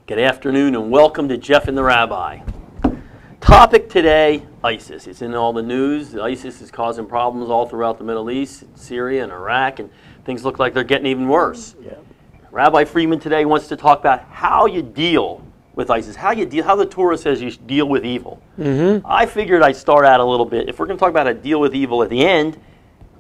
Good afternoon and welcome to Jeff and the Rabbi. Topic today, ISIS. It's in all the news. ISIS is causing problems all throughout the Middle East, Syria and Iraq, and things look like they're getting even worse. Yeah. Rabbi Friedman today wants to talk about how you deal with ISIS, how the Torah says you should deal with evil. I figured I'd start out a little bit. If we're going to talk about how to deal with evil at the end,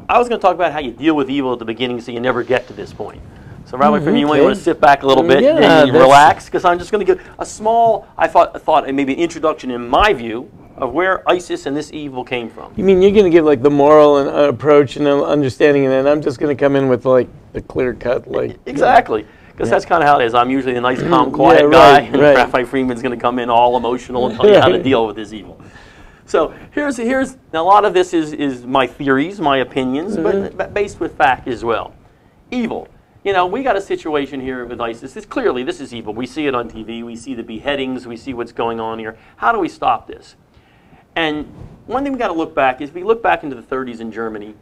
I was going to talk about how you deal with evil at the beginning so you never get to this point. So Rabbi Friedman, you might want to sit back a little bit and relax, because I'm just going to give a small, I thought maybe an introduction in my view of where ISIS and this evil came from. You mean you're going to give like the moral and approach and understanding, and then I'm just going to come in with like the clear cut, like exactly, because that's kind of how it is. I'm usually the nice, calm, quiet guy, and Rabbi Friedman's going to come in all emotional and tell you how to deal with this evil. So here's now a lot of this is my theories, my opinions, but based with fact as well. Evil. You know, we got a situation here with ISIS. Clearly, this is evil. We see it on TV. We see the beheadings. We see what's going on here. How do we stop this? And one thing we got to look back is, if we look back into the 30s in Germany,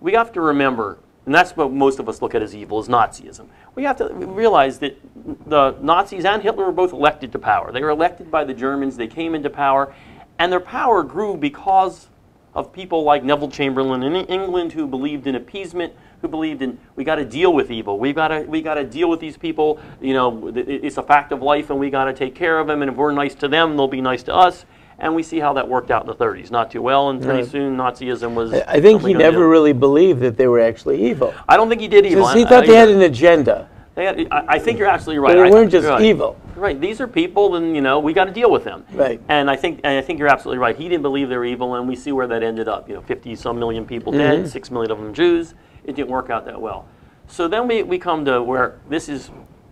we have to remember, and that's what most of us look at as evil, is Nazism. We have to realize that the Nazis and Hitler were both elected to power. They were elected by the Germans. They came into power, and their power grew because of people like Neville Chamberlain in England, who believed in appeasement, who believed in, we got to deal with evil. We got to deal with these people. You know, it's a fact of life, and we got to take care of them. And if we're nice to them, they'll be nice to us. And we see how that worked out in the 30s. Not too well, and pretty soon Nazism was. I think he never really believed that they were actually evil. I don't think he did evil. He thought they had an agenda. I think you're absolutely right. They weren't just evil. Right. These are people, and you know, we got to deal with them. Right. And I think you're absolutely right. He didn't believe they were evil, and we see where that ended up. You know, 50-some million people dead, 6 million of them Jews. It didn't work out that well. So then we come to where this is.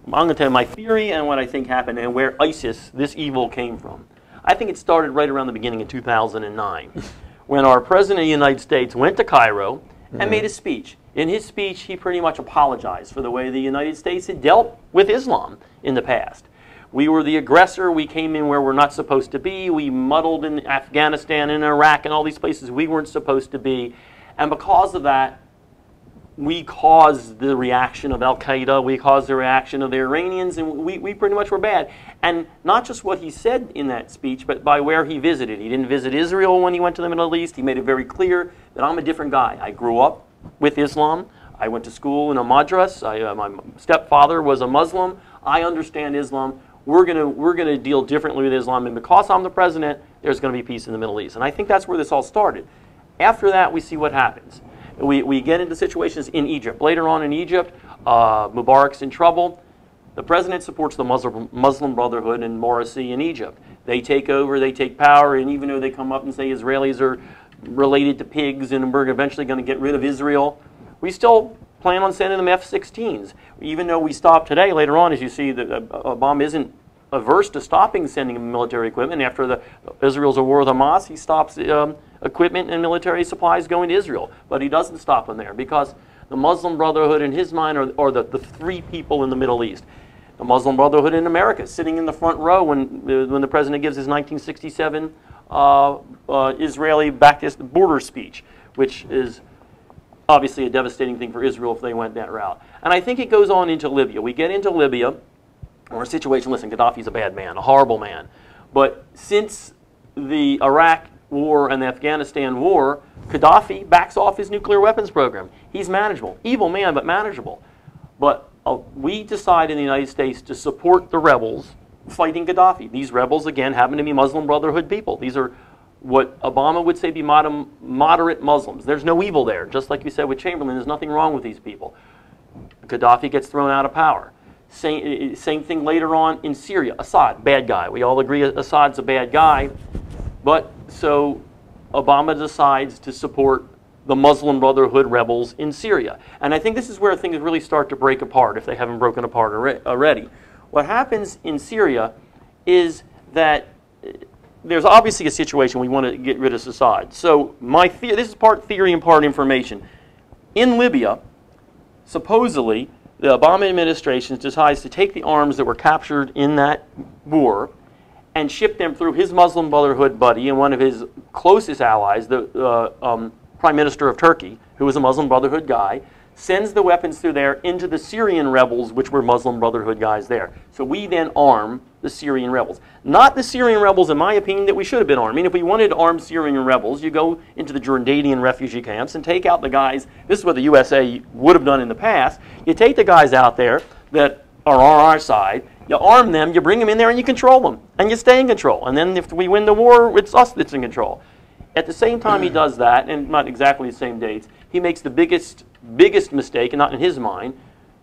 I'm going to tell you my theory and what I think happened, and where ISIS, this evil, came from. I think it started right around the beginning of 2009, when our President of the United States went to Cairo and made a speech. In his speech, he pretty much apologized for the way the United States had dealt with Islam in the past. We were the aggressor. We came in where we're not supposed to be. We muddled in Afghanistan and Iraq and all these places we weren't supposed to be. And because of that, we caused the reaction of Al-Qaeda. We caused the reaction of the Iranians, and we pretty much were bad. And not just what he said in that speech, but by where he visited. He didn't visit Israel when he went to the Middle East. He made it very clear that I'm a different guy. I grew up with Islam. I went to school in a madras. My stepfather was a Muslim. I understand Islam. We're gonna deal differently with Islam, and because I'm the president, there's going to be peace in the Middle East. And I think that's where this all started. After that, we see what happens. We get into situations in Egypt. Later on in Egypt, Mubarak's in trouble. The president supports the Muslim Brotherhood and Morsi in Egypt. They take over, they take power, and even though they come up and say Israelis are related to pigs and we're eventually going to get rid of Israel, we still plan on sending them F-16s. Even though we stopped today, later on, as you see, that Obama isn't averse to stopping sending military equipment. After Israel's a war with Hamas, he stops equipment and military supplies going to Israel. But he doesn't stop them there, because the Muslim Brotherhood in his mind are the three people in the Middle East. The Muslim Brotherhood in America, sitting in the front row when the president gives his 1967 Israeli back border speech, which is obviously a devastating thing for Israel if they went that route. And I think it goes on into Libya. We get into Libya, or a situation, listen, Gaddafi's a bad man, a horrible man. But since the Iraq war and the Afghanistan war, Gaddafi backs off his nuclear weapons program. He's manageable. Evil man, but manageable. But we decide in the United States to support the rebels fighting Gaddafi. These rebels, again, happen to be Muslim Brotherhood people. These are what Obama would say be moderate Muslims. There's no evil there. Just like you said with Chamberlain, there's nothing wrong with these people. Gaddafi gets thrown out of power. Same thing later on in Syria. Assad, bad guy. We all agree Assad's a bad guy. But so Obama decides to support the Muslim Brotherhood rebels in Syria. And I think this is where things really start to break apart, if they haven't broken apart already. What happens in Syria is that there's obviously a situation we want to get rid of Assad. So this is part theory and part information. In Libya, supposedly, the Obama administration decides to take the arms that were captured in that war and ship them through his Muslim Brotherhood buddy and one of his closest allies, the Prime Minister of Turkey, who was a Muslim Brotherhood guy, sends the weapons through there into the Syrian rebels, which were Muslim Brotherhood guys there. So we then arm the Syrian rebels. Not the Syrian rebels, in my opinion, that we should have been arming. If we wanted to arm Syrian rebels, you go into the Jordanian refugee camps and take out the guys. This is what the USA would have done in the past. You take the guys out there that are on our side, you arm them, you bring them in there, and you control them, and you stay in control. And then if we win the war, it's us that's in control. At the same time he does that, and not exactly the same dates, he makes the biggest mistake, and not in his mind.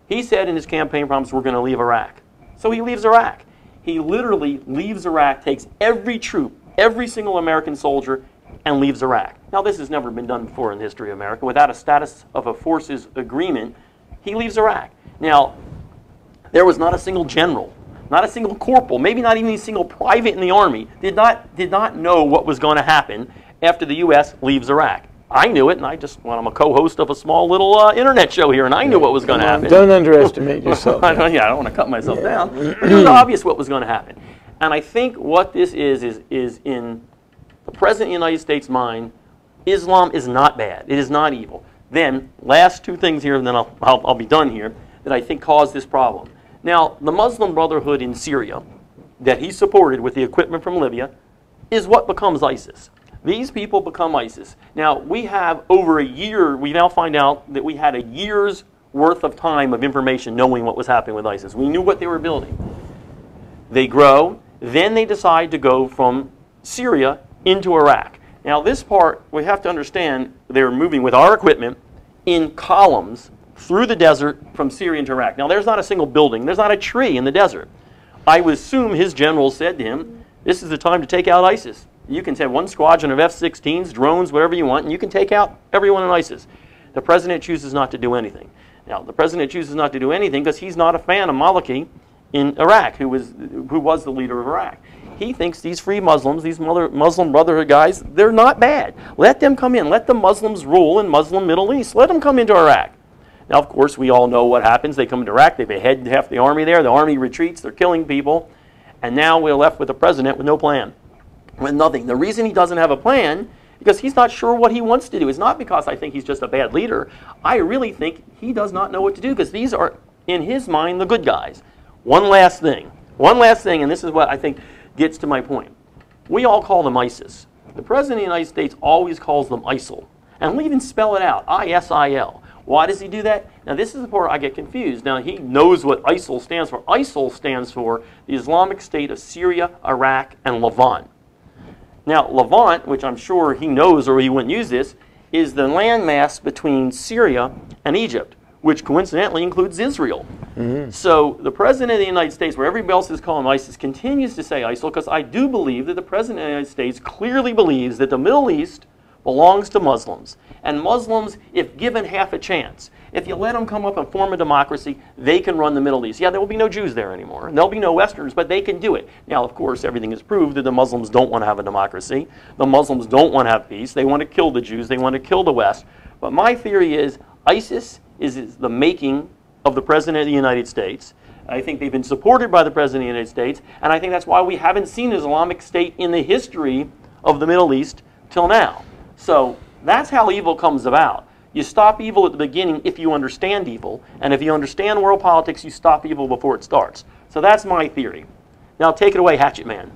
He said in his campaign promise, we're going to leave Iraq. So he leaves Iraq. He literally leaves Iraq, takes every troop, every single American soldier, and leaves Iraq. Now, this has never been done before in the history of America. Without a status of a forces agreement, he leaves Iraq. Now, there was not a single general, not a single corporal, maybe not even a single private in the Army, did not know what was going to happen after the U.S. leaves Iraq. I knew it, and I'm a co-host of a small little internet show here, and I knew what was going to happen. Don't underestimate yourself. I don't want to cut myself down. It was obvious what was going to happen. And I think what this is in the President of the United States' mind, Islam is not bad. It is not evil. Then, last two things here, and then I'll be done here, that I think caused this problem. Now, the Muslim Brotherhood in Syria, that he supported with the equipment from Libya, is what becomes ISIS. These people become ISIS. Now, we have over a year, we now find out that we had a year's worth of time of information knowing what was happening with ISIS. We knew what they were building. They grow, then they decide to go from Syria into Iraq. Now, this part, we have to understand, they're moving with our equipment in columns through the desert from Syria into Iraq. Now, there's not a single building. There's not a tree in the desert. I would assume his generals said to him, this is the time to take out ISIS. You can send one squadron of F-16s, drones, whatever you want, and you can take out everyone in ISIS. The president chooses not to do anything. Now, the president chooses not to do anything because he's not a fan of Maliki in Iraq, who was the leader of Iraq. He thinks these free Muslims, these Muslim Brotherhood guys, they're not bad. Let them come in. Let the Muslims rule in Muslim Middle East. Let them come into Iraq. Now, of course, we all know what happens. They come into Iraq. They behead half the army there. The army retreats. They're killing people. And now we're left with a president with no plan, with nothing. The reason he doesn't have a plan because he's not sure what he wants to do. It's not because I think he's just a bad leader. I really think he does not know what to do because these are, in his mind, the good guys. One last thing, and this is what I think gets to my point. We all call them ISIS. The President of the United States always calls them ISIL. And we'll even spell it out, I-S-I-L. Why does he do that? Now, this is the part I get confused. Now, he knows what ISIL stands for. ISIL stands for the Islamic State of Syria, Iraq, and Levant. Now, Levant, which I'm sure he knows or he wouldn't use this, is the landmass between Syria and Egypt, which coincidentally includes Israel. Mm-hmm. So the President of the United States, where everybody else is calling ISIS, continues to say ISIL because I do believe that the President of the United States clearly believes that the Middle East belongs to Muslims. And Muslims, if given half a chance, if you let them come up and form a democracy, they can run the Middle East. Yeah, there will be no Jews there anymore. And there'll be no Westerns, but they can do it. Now, of course, everything is proved that the Muslims don't want to have a democracy. The Muslims don't want to have peace. They want to kill the Jews. They want to kill the West. But my theory is ISIS is the making of the President of the United States. I think they've been supported by the President of the United States, and I think that's why we haven't seen an Islamic State in the history of the Middle East till now. So that's how evil comes about. You stop evil at the beginning if you understand evil, and if you understand world politics, you stop evil before it starts. So that's my theory. Now take it away, Hatchet Man.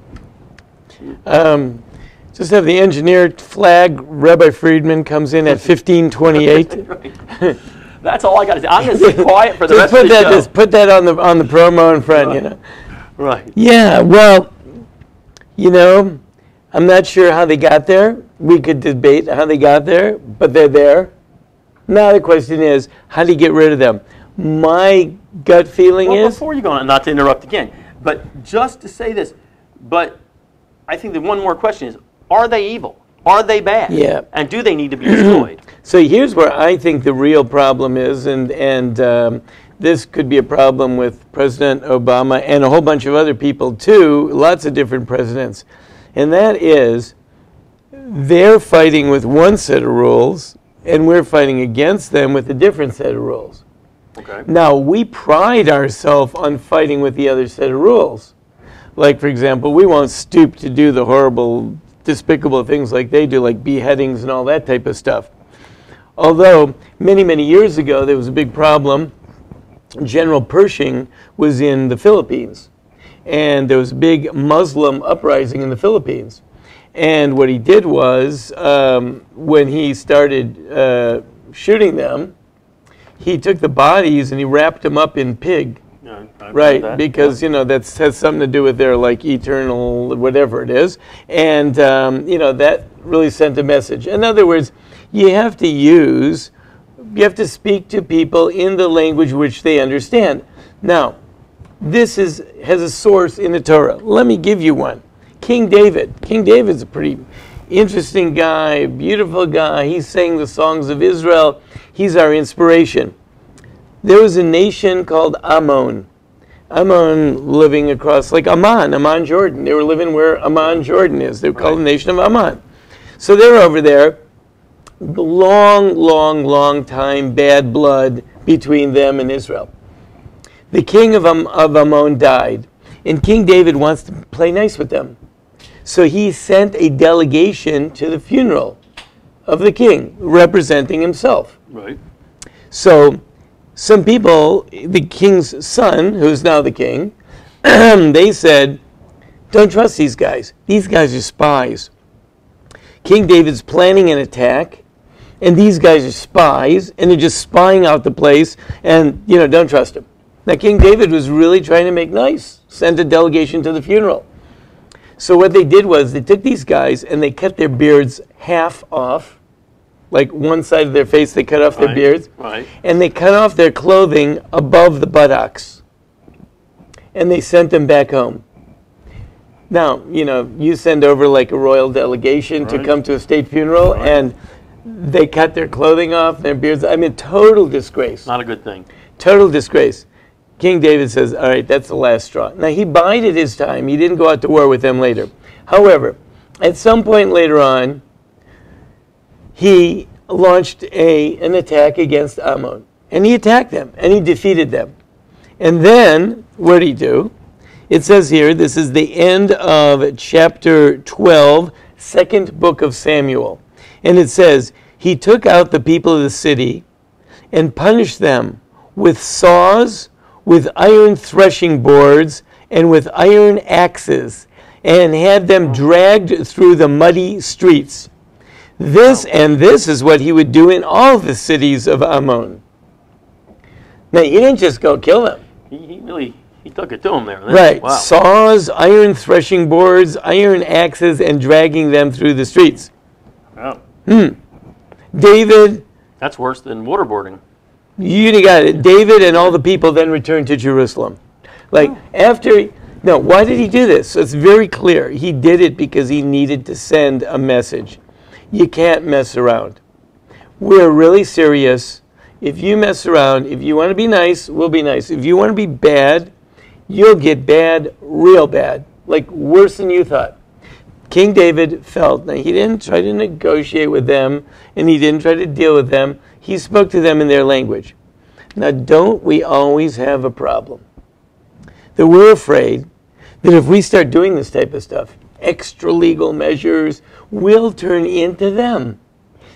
Just have the engineer flag. Rabbi Friedman comes in at 15:28. Right. That's all I got to say. I'm going to sit quiet for the rest of the show. Just put that on the promo in front, you know. Right. Yeah. Well, you know, I'm not sure how they got there. We could debate how they got there, but they're there. Now the question is, how do you get rid of them? My gut feeling is... Before you go on, not to interrupt again, but just to say this, but I think the one more question is, are they evil? Are they bad? Yeah. And do they need to be destroyed? So here's where I think the real problem is, and this could be a problem with President Obama and a whole bunch of other people too, lots of different presidents, and that is they're fighting with one set of rules and we're fighting against them with a different set of rules. Okay. Now, we pride ourselves on fighting with the other set of rules. Like, for example, we won't stoop to do the horrible, despicable things like they do, like beheadings and all that type of stuff. Although, many, many years ago, there was a big problem. General Pershing was in the Philippines. and there was a big Muslim uprising in the Philippines. And what he did was, when he started shooting them, he took the bodies and he wrapped them up in pig. Yeah, right, because, you know, that has something to do with their, like, eternal whatever it is. And, you know, that really sent a message. In other words, you have to speak to people in the language which they understand. Now, this has a source in the Torah. Let me give you one. King David. King David's a pretty interesting guy, beautiful guy. He sang the songs of Israel. He's our inspiration. There was a nation called Ammon. Ammon living across, like Amman, Jordan. They were living where Amman, Jordan is. They were called the nation of Ammon. So they were over there. Long time, bad blood between them and Israel. The king of Ammon died, and King David wants to play nice with them. So he sent a delegation to the funeral of the king, representing himself. Right. So some people, the king's son, who's now the king, they said, don't trust these guys. These guys are spies. King David's planning an attack, and these guys are spies, and they're just spying out the place, and, you know, don't trust them. Now, King David was really trying to make nice, sent a delegation to the funeral. So what they did was they took these guys and they cut their beards half off, like one side of their face they cut off their beards, and they cut off their clothing above the buttocks, and they sent them back home. Now, you know, you send over like a royal delegation to come to a state funeral, and they cut their clothing off, their beards. I mean, total disgrace. Not a good thing. Total disgrace. King David says, all right, that's the last straw. Now, he bided his time. He didn't go out to war with them later. However, at some point later on, he launched an attack against Ammon. And he attacked them, and he defeated them. And then, what did he do? It says here, this is the end of chapter 12, second book of Samuel. And it says, he took out the people of the city and punished them with saws, with iron threshing boards, and with iron axes, and had them dragged through the muddy streets. This is what he would do in all the cities of Ammon. Now, he didn't just go kill them. He took it to him there. Right. Wow. Saws, iron threshing boards, iron axes, and dragging them through the streets. Wow. David. That's worse than waterboarding. You got it. David and all the people then returned to Jerusalem. Like, why did he do this? So it's very clear. He did it because he needed to send a message. You can't mess around. We're really serious. If you mess around, if you want to be nice, we'll be nice. If you want to be bad, you'll get bad, real bad, like worse than you thought. King David felt, now he didn't try to negotiate with them, and he didn't try to deal with them. He spoke to them in their language. Now, don't we always have a problem? That we're afraid that if we start doing this type of stuff, extra legal measures, we'll turn into them.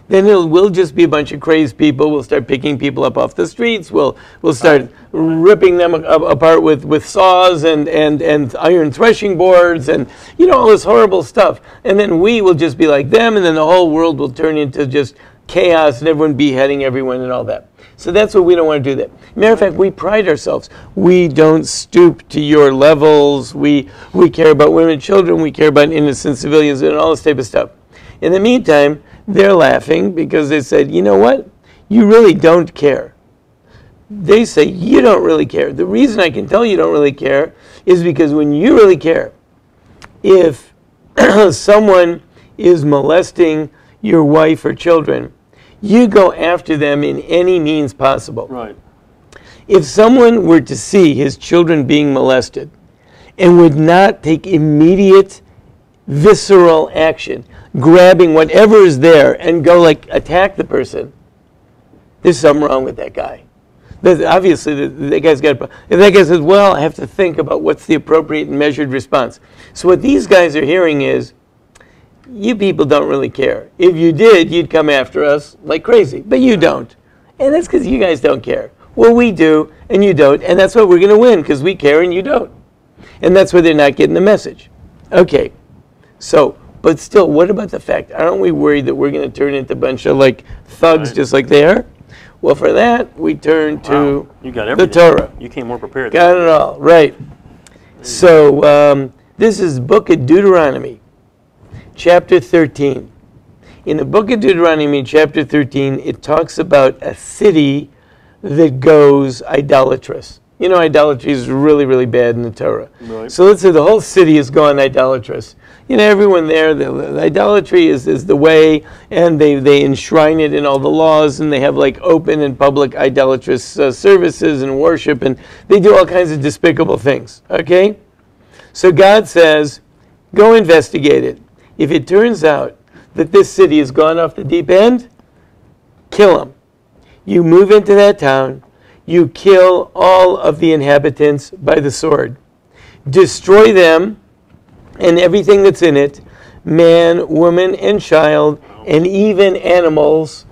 Then we'll just be a bunch of crazed people. We'll start picking people up off the streets. We'll start ripping them apart with saws and iron threshing boards and, you know, all this horrible stuff. And then we will just be like them, and then the whole world will turn into just chaos and everyone beheading everyone and all that. So that's what we don't want to do that. Matter of fact, we pride ourselves. We don't stoop to your levels. We care about women and children. We care about innocent civilians and all this type of stuff. In the meantime, they're laughing because they said, you know what? You really don't care. They say, you don't really care. The reason I can tell you don't really care is because when you really care, if someone is molesting your wife or children, you go after them in any means possible. Right. If someone were to see his children being molested and would not take immediate visceral action, grabbing whatever is there and go like attack the person, there's something wrong with that guy. Obviously, that guy's got a, if that guy says, well, I have to think about what's the appropriate and measured response. So what these guys are hearing is, you people don't really care. If you did, you'd come after us like crazy. But you don't. And that's because you guys don't care. Well, we do, and you don't. And that's why we're going to win, because we care and you don't. And that's why they're not getting the message. Okay, so, but still, what about the fact, aren't we worried that we're going to turn into a bunch of like thugs just like they are? Well, for that, we turn to you got the Torah. You came more prepared. Got it all, right. So, this is book of Deuteronomy, chapter 13. In the book of Deuteronomy, chapter 13, it talks about a city that goes idolatrous. You know, idolatry is really, really bad in the Torah. Right. So let's say the whole city is gone idolatrous. You know, everyone there, the idolatry is the way, and they enshrine it in all the laws, and they have like open and public idolatrous services and worship, and they do all kinds of despicable things, okay? So God says, go investigate it. If it turns out that this city has gone off the deep end, kill them. You move into that town, you kill all of the inhabitants by the sword. Destroy them and everything that's in it, man, woman, and child, and even animals.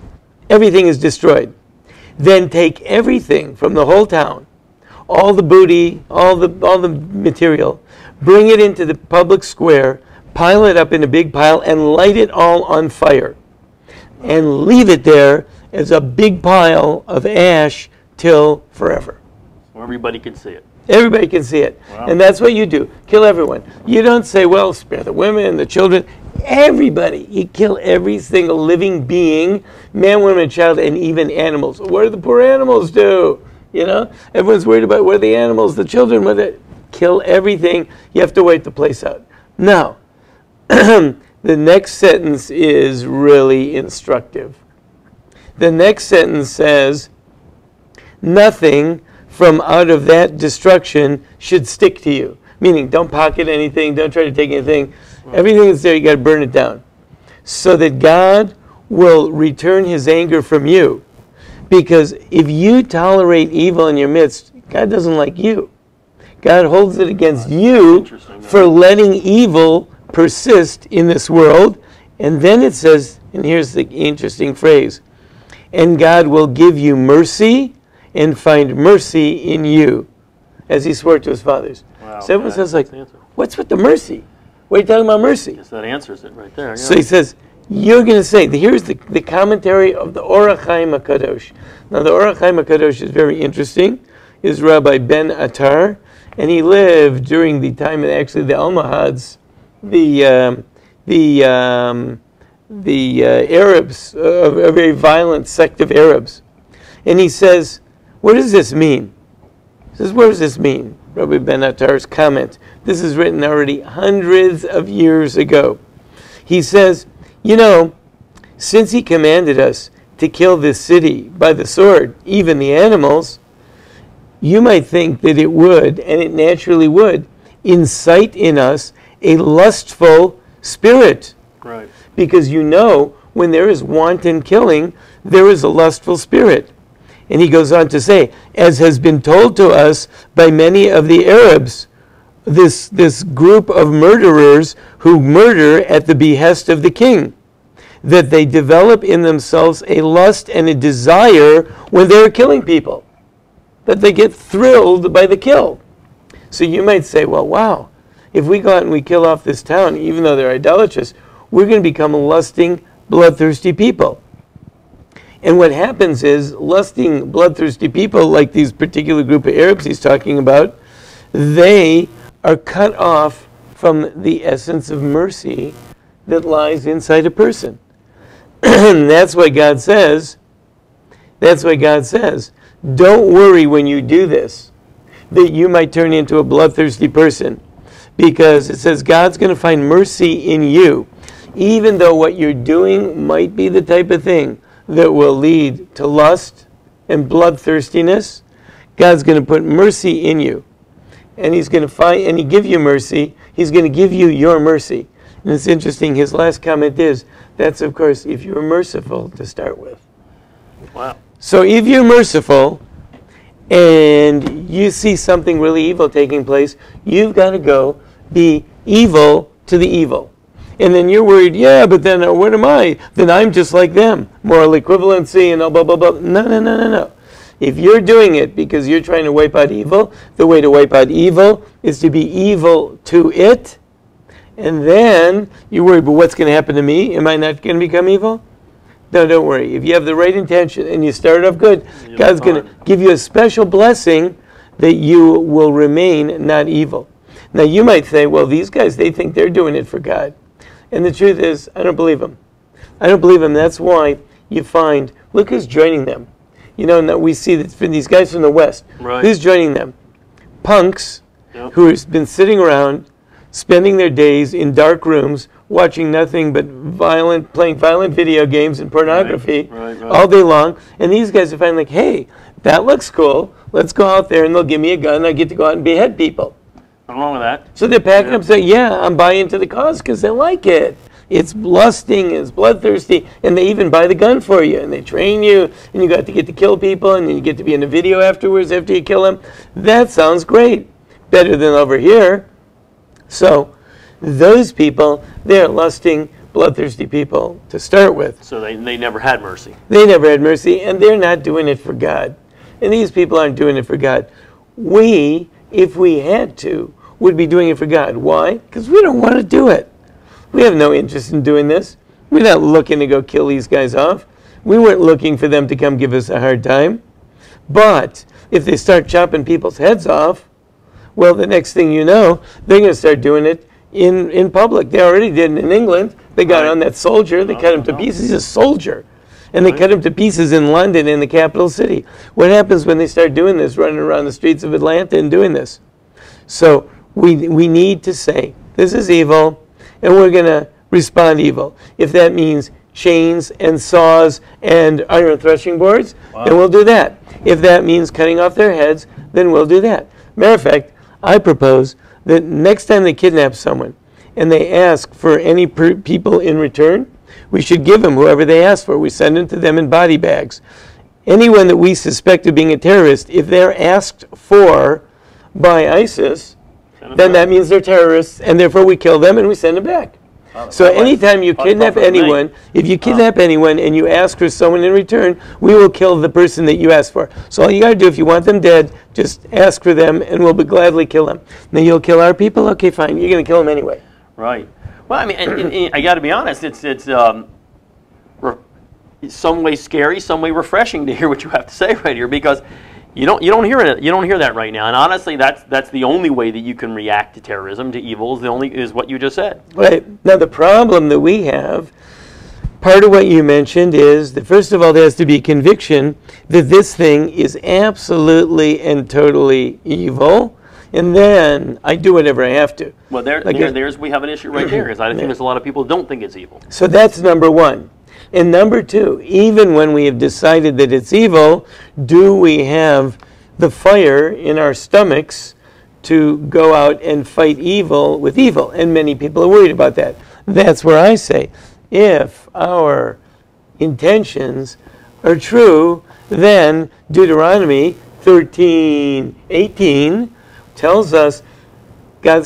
Everything is destroyed. Then take everything from the whole town, all the booty, all the material, bring it into the public square, pile it up in a big pile, and light it all on fire. And leave it there as a big pile of ash till forever. So everybody can see it. Everybody can see it. Wow. And that's what you do. Kill everyone. You don't say, well, spare the women, the children. Everybody. You kill every single living being, man, woman, child, and even animals. What do the poor animals do? You know? Everyone's worried about where the animals, the children, kill everything. You have to wait the place out. Now, the next sentence is really instructive. The next sentence says, nothing from out of that destruction should stick to you. Meaning, don't pocket anything, don't try to take anything. Everything that's there, you got to burn it down. So that God will return his anger from you. Because if you tolerate evil in your midst, God doesn't like you. God holds it against you for letting evil persist in this world. And then it says, and here's the interesting phrase, and God will give you mercy and find mercy in you, as he swore to his fathers. Wow, so everyone says, like, what's with the mercy? What are you talking about mercy? Yes, that answers it right there. Yeah. So he says, you're going to say, here's the commentary of the Orach Chaim HaKadosh. Now, the Orach Chaim HaKadosh is very interesting. Is Rabbi Ben Attar, and he lived during the time of actually the Almohads, the Arabs, a very violent sect of Arabs. And he says, what does this mean? He says, what does this mean? Rabbi Ben Attar's comment. This is written already hundreds of years ago. He says, you know, since he commanded us to kill this city by the sword, even the animals, you might think that it would, and it naturally would, incite in us a lustful spirit. Right. Because you know, when there is wanton killing, there is a lustful spirit. And he goes on to say, as has been told to us by many of the Arabs, this group of murderers who murder at the behest of the king, that they develop in themselves a lust and a desire when they're killing people, that they get thrilled by the kill. So you might say, well, wow, if we go out and we kill off this town, even though they're idolatrous, we're going to become a lusting, bloodthirsty people. And what happens is, lusting, bloodthirsty people, like these particular group of Arabs he's talking about, they are cut off from the essence of mercy that lies inside a person. That's why God says, don't worry when you do this, that you might turn into a bloodthirsty person. Because it says God's going to find mercy in you, even though what you're doing might be the type of thing that will lead to lust and bloodthirstiness. God's going to put mercy in you. And he's going to find, and he give you mercy. He's going to give you your mercy. And it's interesting, his last comment is, that's of course if you're merciful to start with. Wow. So if you're merciful and you see something really evil taking place, you've got to go be evil to the evil. And then you're worried, yeah, but then what am I? Then I'm just like them. Moral equivalency and blah, blah, blah. No. If you're doing it because you're trying to wipe out evil, the way to wipe out evil is to be evil to it. And then you worry, but what's going to happen to me? Am I not going to become evil? No, don't worry. If you have the right intention and you start off good, God's going to give you a special blessing that you will remain not evil. Now, you might say, well, these guys, they think they're doing it for God. And the truth is, I don't believe them. I don't believe them. That's why you find, look who's joining them. You know, now we see that these guys from the West. Right. Who's joining them? Punks who have been sitting around, spending their days in dark rooms, watching nothing but playing violent video games and pornography all day long. And these guys are finally like, hey, that looks cool. Let's go out there and they'll give me a gun and I get to go out and behead people. Nothing wrong with that. So they're packing up saying, yeah, I'm buying into the cause because they like it. It's lusting, it's bloodthirsty, and they even buy the gun for you, and they train you, and you got to get to kill people, and then you get to be in a video afterwards after you kill them. That sounds great. Better than over here. So those people, they're lusting, bloodthirsty people to start with. So they never had mercy. They never had mercy, and they're not doing it for God. And these people aren't doing it for God. We, if we had to, would be doing it for God. Why? Because we don't want to do it. We have no interest in doing this. We're not looking to go kill these guys off. We weren't looking for them to come give us a hard time. But if they start chopping people's heads off, well, the next thing you know, they're going to start doing it in public. They already did it in England. They got on that soldier. They cut him to pieces. He's a soldier. And they cut him to pieces in London, in the capital city. What happens when they start doing this, running around the streets of Atlanta and doing this? So we need to say, this is evil. And we're going to respond evil. If that means chains and saws and iron threshing boards, then we'll do that. If that means cutting off their heads, then we'll do that. Matter of fact, I propose that next time they kidnap someone and they ask for any people in return, we should give them whoever they ask for. We send them to them in body bags. Anyone that we suspect of being a terrorist, if they're asked for by ISIS, then that means they're terrorists, and therefore we kill them and we send them back. So anytime you kidnap anyone, if you kidnap anyone and you ask for someone in return, we will kill the person that you asked for. So all you got to do, if you want them dead, just ask for them and we'll gladly kill them. Now you'll kill our people? Okay, fine. You're going to kill them anyway. Right. Well, I mean, and I got to be honest, it's some way scary, some way refreshing to hear what you have to say right here, because you don't hear it. You don't hear that right now, and honestly, that's the only way that you can react to terrorism, to evil, is what you just said. Right. Now the problem that we have, part of what you mentioned is that first of all there has to be conviction that this thing is absolutely and totally evil, and then I do whatever I have to. Well, there's we have an issue right there, because I think there's a lot of people who don't think it's evil. So that's number one. And number two, even when we have decided that it's evil, do we have the fire in our stomachs to go out and fight evil with evil? And many people are worried about that. That's where I say, if our intentions are true, then Deuteronomy 13:18 tells us God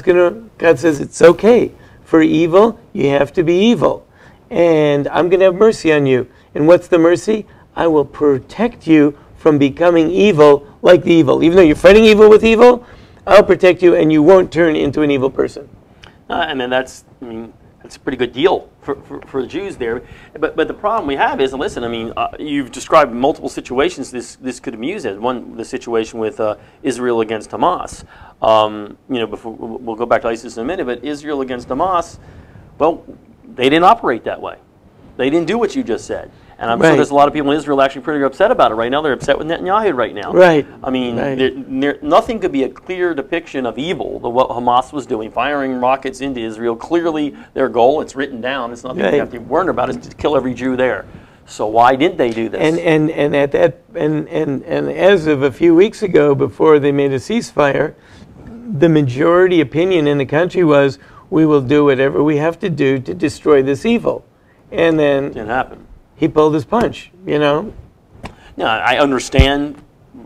says it's okay. For evil, you have to be evil. And I'm going to have mercy on you. And what's the mercy? I will protect you from becoming evil like the evil. Even though you're fighting evil with evil, I'll protect you and you won't turn into an evil person. And then that's a pretty good deal for the Jews there. But the problem we have is, listen, you've described multiple situations this could be used as. One, the situation with Israel against Hamas. Before we'll go back to ISIS in a minute, but Israel against Hamas, well, they didn't operate that way. They didn't do what you just said. And I'm sure there's a lot of people in Israel actually pretty upset about it right now. They're upset with Netanyahu right now. Right. Nothing could be a clear depiction of evil than what Hamas was doing, firing rockets into Israel. Clearly their goal, it's written down, it's nothing you have to be worried about, is to kill every Jew there. So why didn't they do this? And as of a few weeks ago, before they made a ceasefire, the majority opinion in the country was, we will do whatever we have to do to destroy this evil. And then it didn't happen. He pulled his punch, No, I understand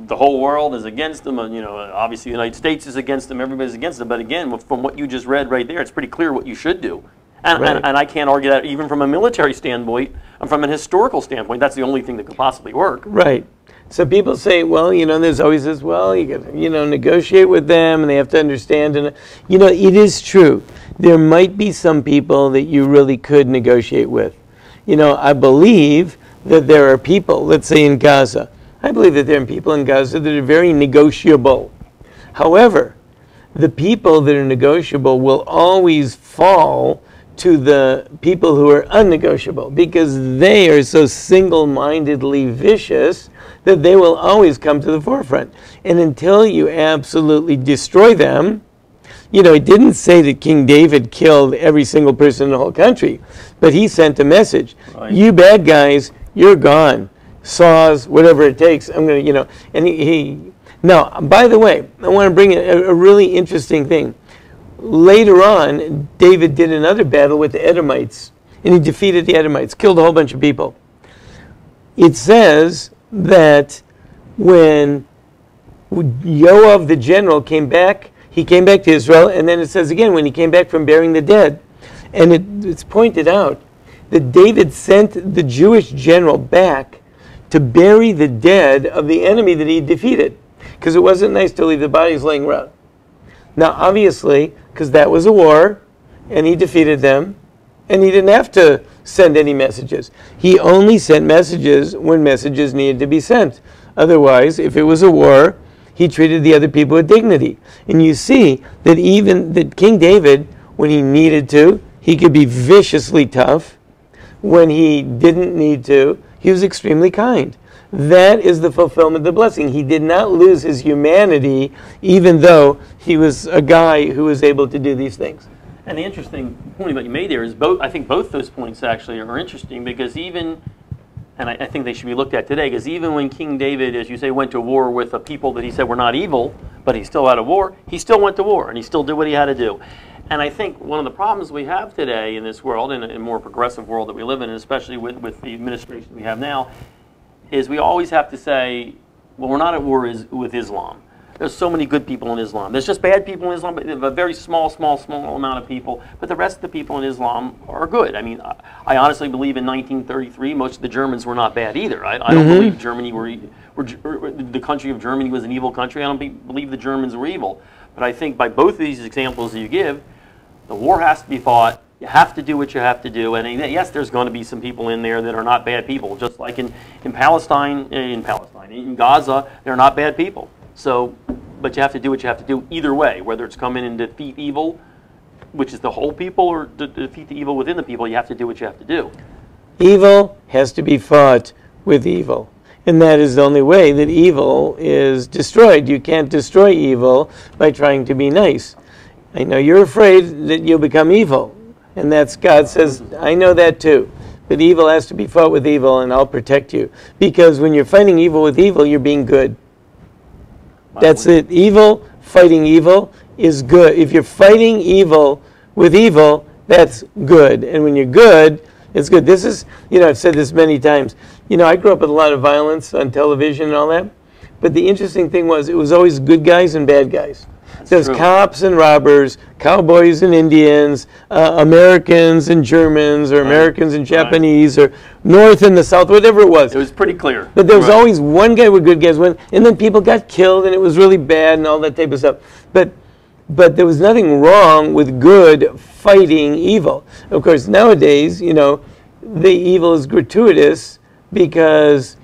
the whole world is against them. Obviously the United States is against them. Everybody's against them. But again, from what you just read right there, it's pretty clear what you should do. And I can't argue that even from a military standpoint and from an historical standpoint. That's the only thing that could possibly work. Right. So people say, well, there's always this, well, you got to, negotiate with them, and they have to understand. And, it is true. There might be some people that you really could negotiate with. I believe that there are people, let's say in Gaza, I believe that there are people in Gaza that are very negotiable. However, the people that are negotiable will always fall to the people who are unnegotiable, because they are so single-mindedly vicious that they will always come to the forefront. And until you absolutely destroy them, it didn't say that King David killed every single person in the whole country, but he sent a message. Right. You bad guys, you're gone. Saws, whatever it takes. I'm going to, and he. Now, by the way, I want to bring a really interesting thing. Later on, David did another battle with the Edomites, and he defeated the Edomites, killed a whole bunch of people. It says that when Yoav the general came back, he came back to Israel, and then it says again, when he came back from burying the dead, and it's pointed out that David sent the Jewish general back to bury the dead of the enemy that he defeated, because it wasn't nice to leave the bodies laying around. Now, obviously, because that was a war, and he defeated them, and he didn't have to send any messages. He only sent messages when messages needed to be sent. Otherwise, if it was a war, he treated the other people with dignity. And you see that even that King David, when he needed to, he could be viciously tough. When he didn't need to, he was extremely kind. That is the fulfillment of the blessing. He did not lose his humanity, even though he was a guy who was able to do these things. And the interesting point that you made there is I think both those points actually are interesting, because even, and I think they should be looked at today, because even when King David, as you say, went to war with a people that he said were not evil, but he still had a war, he still went to war, and he still did what he had to do. And I think one of the problems we have today in this world, in a more progressive world that we live in, and especially with the administration we have now, is we always have to say, well, we're not at war with Islam. There's so many good people in Islam. There's just bad people in Islam, but a very small amount of people. But the rest of the people in Islam are good. I mean, I honestly believe in 1933, most of the Germans were not bad either. I don't believe Germany the country of Germany was an evil country. I don't believe the Germans were evil. But I think by both of these examples that you give, the war has to be fought. You have to do what you have to do, and yes, there's going to be some people in there that are not bad people. Just like in Palestine, in Gaza, they're not bad people. So, but you have to do what you have to do either way, whether it's come in and defeat evil, which is the whole people, or defeat the evil within the people. You have to do what you have to do. Evil has to be fought with evil, and that is the only way that evil is destroyed. You can't destroy evil by trying to be nice. I know you're afraid that you'll become evil. And that's, God says, I know that too. But evil has to be fought with evil, and I'll protect you. Because when you're fighting evil with evil, you're being good. That's it. Evil, fighting evil is good. If you're fighting evil with evil, that's good. And when you're good, it's good. This is, I've said this many times. I grew up with a lot of violence on television and all that. But the interesting thing was, it was always good guys and bad guys. There's cops and robbers, cowboys and Indians, Americans and Germans, or Americans and Japanese, or North and the South, whatever it was. It was pretty clear. But there was always one guy with good guys, and then people got killed, and it was really bad and all that type of stuff. But there was nothing wrong with good fighting evil. Of course, nowadays, the evil is gratuitous because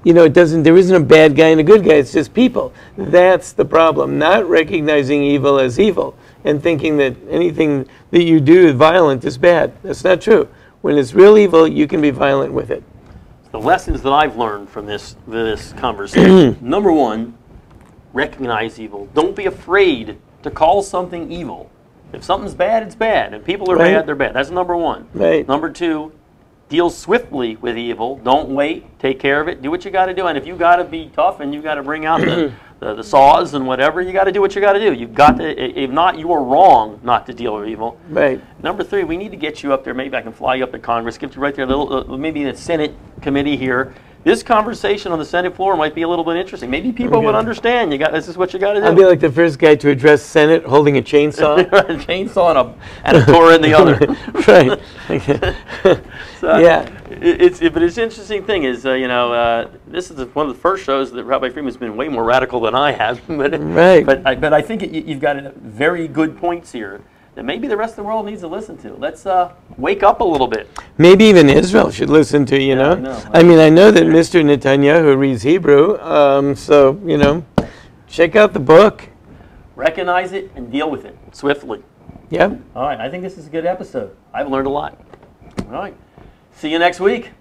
there isn't a bad guy and a good guy, it's just people. That's the problem, not recognizing evil as evil and thinking that anything that you do violent is bad. That's not true. When it's real evil, you can be violent with it. The lessons that I've learned from this conversation. Number one, recognize evil. Don't be afraid to call something evil. If something's bad, it's bad. If people are bad, they're bad. That's number one. Right. Number two, deal swiftly with evil. Don't wait. Take care of it. Do what you got to do. And if you got to be tough and you got to bring out the saws and whatever, you got to do what you got to do. You've got to. If not, you are wrong not to deal with evil. Right. Number three, we need to get you up there. Maybe I can fly you up to Congress, get you right there. Maybe in the Senate committee here this conversation on the Senate floor might be a little bit interesting. Maybe people would understand. This is what you got to do. I'll be like the first guy to address Senate holding a chainsaw. A chainsaw and a Torah in the other. Right. So, yeah. But it's an interesting thing is, this is one of the first shows that Rabbi Friedman's been way more radical than I have. Right. But I think you've got very good points here that maybe the rest of the world needs to listen to. Let's wake up a little bit. Maybe even Israel should listen to, you know. I mean, I know that Mr. Netanyahu reads Hebrew, so, check out the book. Recognize it and deal with it swiftly. Yeah. All right, I think this is a good episode. I've learned a lot. All right. See you next week.